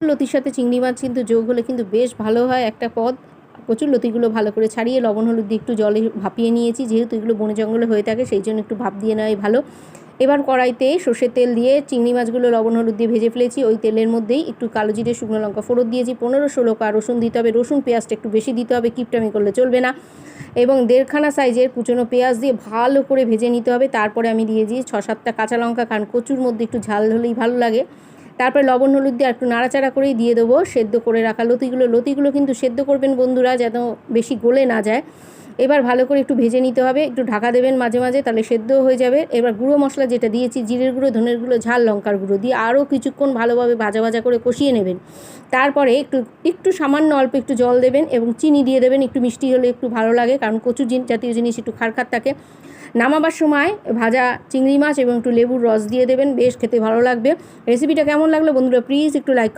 লতির সাথে চিংড়ি মাছ কিন্তু যোগ হলে কিন্তু বেশ ভালো হয় একটা পদ। কচুর লতিগুলো ভালো করে ছাড়িয়ে লবণ হলুদ দিয়ে একটু জলে ভাপিয়ে নিয়েছি, যেহেতু এগুলো বনে জঙ্গলে হয়ে থাকে সেই জন্য একটু ভাপ দিয়ে নেওয়াই ভালো। এবার কড়াইতে সর্ষের তেল দিয়ে চিংড়ি মাছগুলো লবণ হলুদ দিয়ে ভেজে ফেলেছি। ওই তেলের মধ্যেই একটু কালো জিরে শুকনো লঙ্কা ফোড়ন দিয়েছি, 15-16 কোয়া রসুন দিতে হবে। রসুন পেঁয়াজটা একটু বেশি দিতে হবে, কিপটামি করলে চলবে না। এবং 1.5খানা সাইজের কুচনো পেঁয়াজ দিয়ে ভালো করে ভেজে নিতে হবে। তারপরে আমি দিয়ে দিই 6-7টা কাঁচা লঙ্কা, কারণ কচুর মধ্যে একটু ঝাল হলেই ভালো লাগে। তারপরে লবণ হলুদ দিয়ে একটু নাড়াচাড়া করেই দিয়ে দেবো সেদ্ধ করে রাখা লতিগুলো কিন্তু সেদ্ধ করবেন বন্ধুরা, যেন বেশি গলে না যায়। এবার ভালো করে একটু ভেজে নিতে হবে, একটু ঢাকা দেবেন মাঝে মাঝে, তাহলে সেদ্ধ হয়ে যাবে। এবার গুঁড়ো মশলা যেটা দিয়েছি, জিরের গুঁড়ো, ধনের গুঁড়ো, ঝাল লঙ্কার গুঁড়ো দিয়ে আরও কিছুক্ষণ ভালোভাবে ভাজা করে কষিয়ে নেবেন। তারপরে একটু সামান্য অল্প একটু জল দেবেন এবং চিনি দিয়ে দেবেন। একটু মিষ্টি হলে একটু ভালো লাগে, কারণ কচু জাতীয় জিনিস একটু খারখার থাকে। নামাবার সময় ভাজা চিংড়ি মাছ এবং একটু লেবুর রস দিয়ে দেবেন, বেশ খেতে ভালো লাগবে। রেসিপিটা কেমন লাগলো বন্ধুরা প্লিজ একটু লাইক